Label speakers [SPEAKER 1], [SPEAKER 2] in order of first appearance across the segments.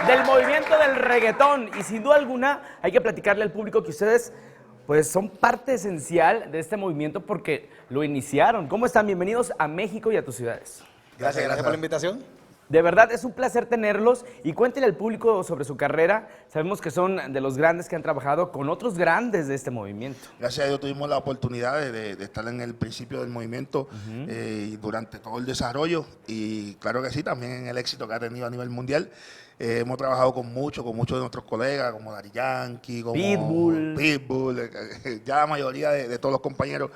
[SPEAKER 1] del movimiento del reggaetón. Y sin duda alguna hay que platicarle al público que ustedes pues son parte esencial de este movimiento porque lo iniciaron. ¿Cómo están? Bienvenidos a México y a tus ciudades.
[SPEAKER 2] Gracias por la invitación.
[SPEAKER 1] De verdad, es un placer tenerlos y cuéntenle al público sobre su carrera. Sabemos que son de los grandes que han trabajado con otros grandes de este movimiento.
[SPEAKER 3] Gracias a Dios tuvimos la oportunidad de estar en el principio del movimiento y durante todo el desarrollo y claro que sí, también en el éxito que ha tenido a nivel mundial. Hemos trabajado con muchos de nuestros colegas, como Daddy Yankee, como Pitbull, ya la mayoría de todos los compañeros.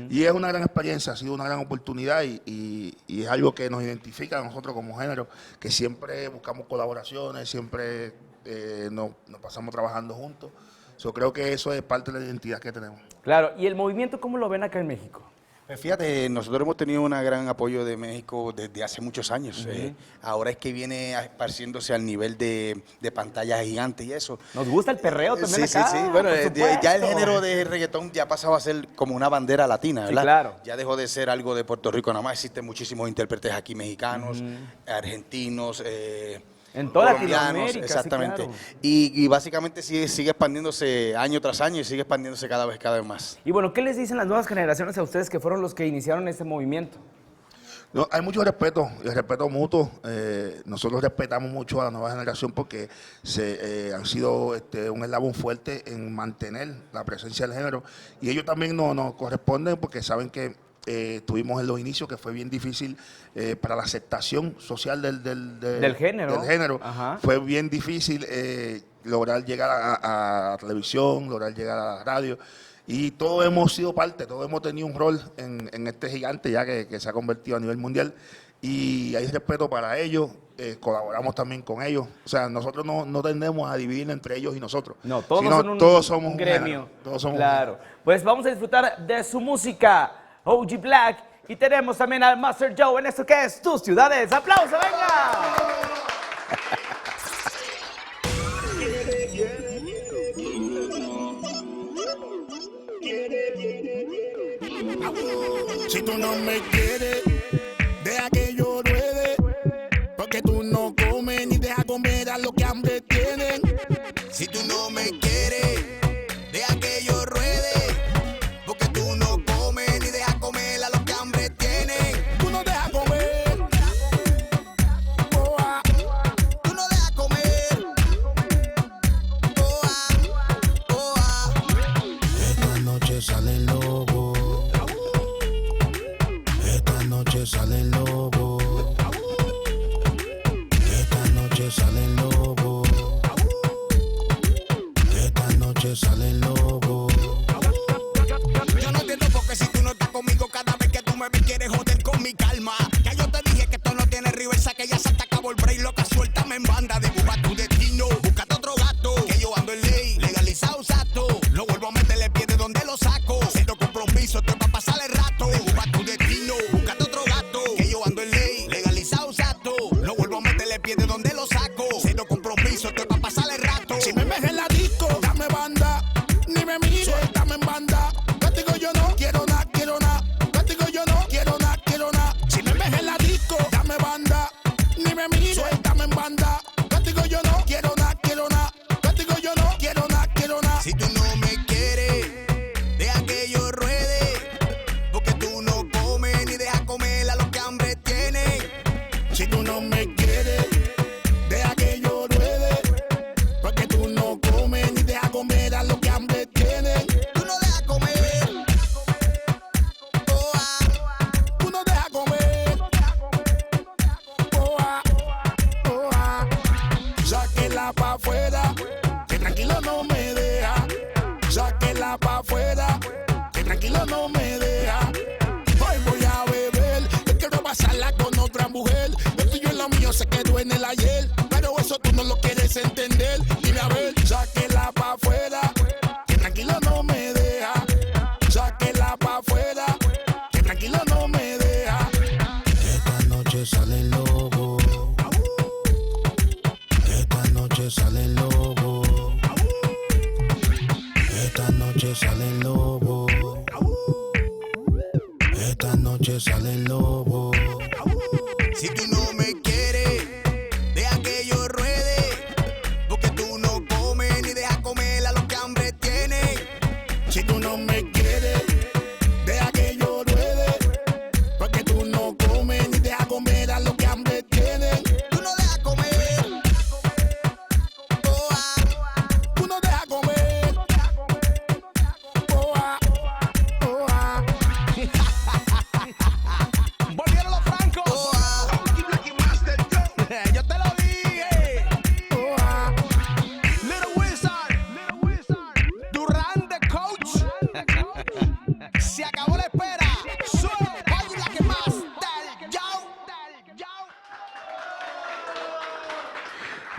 [SPEAKER 3] Y es una gran experiencia, ha sido una gran oportunidad y es algo que nos identifica a nosotros como género, que siempre buscamos colaboraciones, siempre nos pasamos trabajando juntos. Yo creo que eso es parte de la identidad que tenemos.
[SPEAKER 1] Claro, ¿y el movimiento cómo lo ven acá en México?
[SPEAKER 2] Pues fíjate, nosotros hemos tenido un gran apoyo de México desde hace muchos años. Ahora es que viene esparciéndose al nivel de pantallas gigantes y eso.
[SPEAKER 1] Nos gusta el perreo también acá.
[SPEAKER 2] Sí. Bueno, ya el género de reggaetón ya ha pasado a ser como una bandera latina, ¿verdad?
[SPEAKER 1] Sí, claro.
[SPEAKER 2] Ya dejó de ser algo de Puerto Rico nada más. Existen muchísimos intérpretes aquí mexicanos, argentinos,
[SPEAKER 1] en toda
[SPEAKER 2] colombianos,
[SPEAKER 1] Latinoamérica,
[SPEAKER 2] exactamente.
[SPEAKER 1] Sí, claro.
[SPEAKER 2] Y básicamente sigue expandiéndose año tras año y sigue expandiéndose cada vez más.
[SPEAKER 1] Y bueno, ¿qué les dicen las nuevas generaciones a ustedes que fueron los que iniciaron este movimiento?
[SPEAKER 3] No, hay mucho respeto, el respeto mutuo. Nosotros respetamos mucho a la nueva generación porque han sido un eslabón fuerte en mantener la presencia del género y ellos también nos corresponden porque saben que tuvimos en los inicios que fue bien difícil para la aceptación social del género.
[SPEAKER 1] Ajá.
[SPEAKER 3] Fue bien difícil lograr llegar a televisión, lograr llegar a la radio. Y todos hemos sido parte, todos hemos tenido un rol en este gigante ya que se ha convertido a nivel mundial. Y hay respeto para ellos, colaboramos también con ellos. O sea, nosotros no tendemos a dividir entre ellos y nosotros.
[SPEAKER 1] No, todos son
[SPEAKER 3] todos somos
[SPEAKER 1] un gremio.
[SPEAKER 3] Todos somos
[SPEAKER 1] claro. Pues vamos a disfrutar de su música, OG Black. Y tenemos también al Master Joe en esto que es Tus Ciudades. ¡Aplauso, venga!
[SPEAKER 4] Si tú no me quieres, deja que yo ruede, porque tú no comes ni dejas comer a los que hambre tienen. Si tú no me quieres, deja que yo ruede, porque tú no comes ni dejas comer a los que hambre tienen. Tú no dejas comer, boa. Tú no dejas comer, boa, boa. Esta noche sale el lobo. Esta noche sale el lobo. Esta noche sale el lobo. Esta noche sale el lobo. Yo no entiendo porque si tú no estás conmigo cada vez que tú me ves quieres joder con mi calma. Ya yo te dije que esto no tiene reversa, que ya se te acabó el break, loca, suéltame en banda. Dibuja tu destino, búscate otro gato, que yo ando en ley, legalizado exacto. No vuelvo a meterle pie de donde lo saco. Cero compromiso, esto es para pasar el rato. Dibuja tu destino, búscate otro gato, que yo ando en ley, legalizado exacto. No vuelvo a meterle pie de donde lo saco. Cero compromiso, esto es para pasar el rato. Si me ves en la disco, dame banda, ni me mires, suéltame en banda. Contigo yo no quiero nada, quiero nada. Contigo yo no quiero nada, quiero nada. Si me ves en la disco, dame banda, ni me mires, suéltame en banda. Contigo yo no quiero nada, quiero nada. Contigo yo no quiero nada, quiero nada. Si tú no me quieres, deja que yo ruede, porque tú no comes ni dejas comer a los que hambre tienen. Si tú no me quieres, deja que yo ruede, porque tú no comes ni dejas comer a los que hambre tienen. Tú no dejas comer, boa. Tú no dejas comer, boa, boa. Sáquela pa' afuera, que tranquilo no me deja. Sáquela pa' afuera, que tranquilo no me deja. Hoy voy a beber, yo quiero pasarla con otra mujer. Lo tuyo y lo mío se quedó en el ayer, pero eso tú no lo quieres entender. Dime a ver, sáquela pa' afuera, que tranquilo no me deja. Sáquela pa' afuera, que tranquilo no me deja. Esta noche sale el lobo. Esta noche sale el lobo. Esta noche sale el lobo. Esta noche sale el lobo. Si tú no me quieres, deja que yo ruede,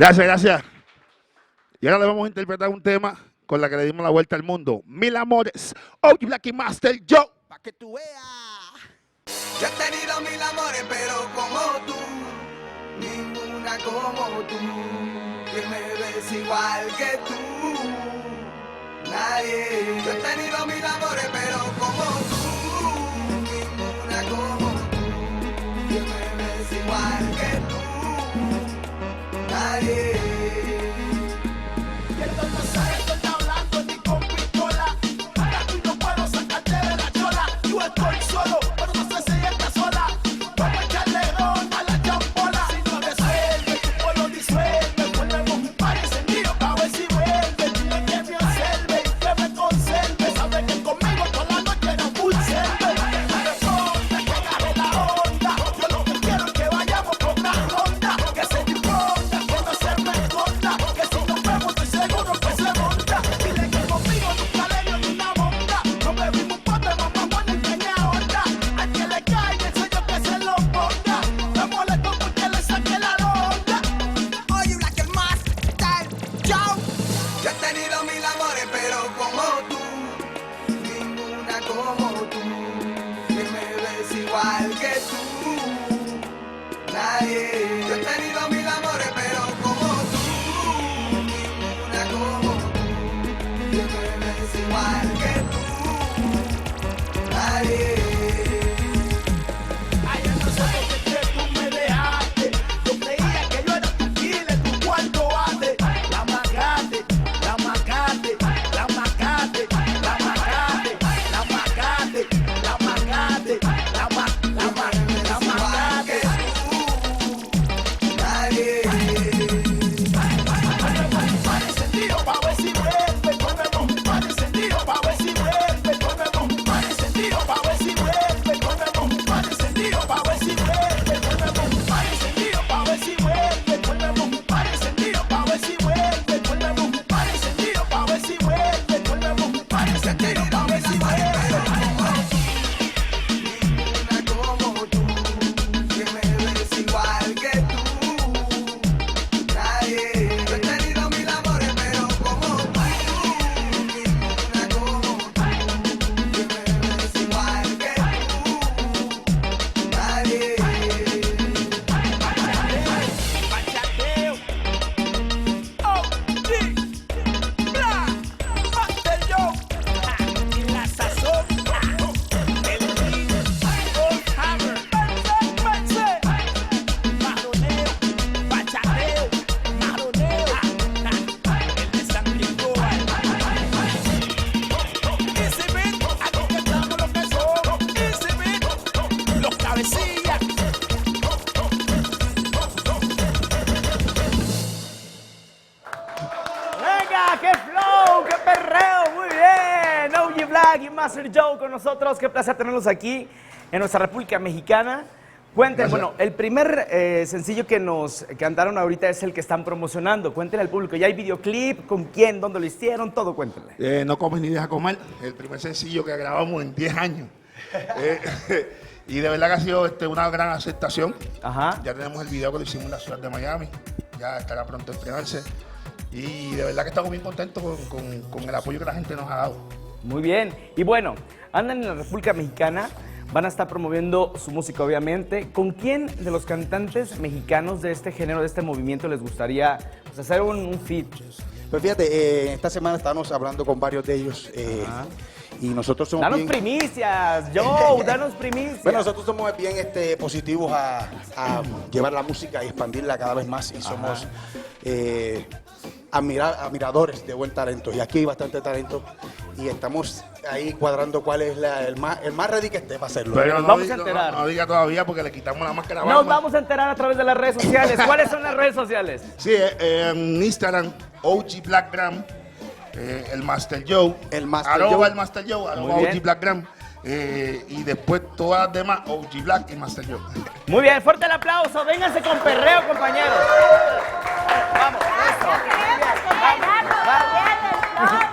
[SPEAKER 3] Gracias, gracias. Y ahora le vamos a interpretar un tema con la que le dimos la vuelta al mundo. Mil amores, OG Black y Master Joe.
[SPEAKER 4] Pa' que tú veas. Yo he tenido mil amores, pero como tú, ninguna como tú. Que me ves igual que tú, nadie. Yo he tenido mil amores, pero como tú, ninguna como tú. Que me ves igual que tú, nadie.
[SPEAKER 1] Y Master Joe con nosotros, qué placer tenerlos aquí en nuestra República Mexicana. Cuenten, bueno, el primer sencillo que nos cantaron ahorita es el que están promocionando. Cuéntenle al público, ¿ya hay videoclip? ¿Con quién? ¿Dónde lo hicieron? Todo, cuéntenle.
[SPEAKER 3] No comes ni deja comer, el primer sencillo que grabamos en 10 años. Y de verdad que ha sido una gran aceptación.
[SPEAKER 1] Ajá.
[SPEAKER 3] Ya tenemos el video que lo hicimos en la ciudad de Miami, ya estará pronto a estrenarse. Y de verdad que estamos bien contentos con el apoyo que la gente nos ha dado.
[SPEAKER 1] Muy bien. Y bueno, andan en la República Mexicana, van a estar promoviendo su música, obviamente. ¿Con quién de los cantantes mexicanos de este género, de este movimiento, les gustaría pues, hacer un feat?
[SPEAKER 2] Pues fíjate, esta semana estábamos hablando con varios de ellos y nosotros somos
[SPEAKER 1] ¡Danos
[SPEAKER 2] bien...
[SPEAKER 1] primicias, Joe! ¡Danos primicias!
[SPEAKER 2] Bueno, nosotros somos bien positivos a llevar la música y expandirla cada vez más y somos admiradores de buen talento. Y aquí hay bastante talento y estamos ahí cuadrando cuál es el más ready que esté para hacerlo.
[SPEAKER 3] Pero
[SPEAKER 1] nos vamos a enterar.
[SPEAKER 3] No diga todavía porque le quitamos la máscara.
[SPEAKER 1] Nos vamos a enterar a través de las redes sociales. ¿Cuáles son las redes sociales?
[SPEAKER 3] Sí, en Instagram, OG Blackgram, el Master Joe,
[SPEAKER 2] el Master
[SPEAKER 3] arroba
[SPEAKER 2] Joe.
[SPEAKER 3] el Master Joe, arroba OG Blackgram, y después todas las demás, OG Black y Master Joe.
[SPEAKER 1] Muy bien, fuerte el aplauso. Vénganse con perreo, compañeros. Vamos, eso. Vamos.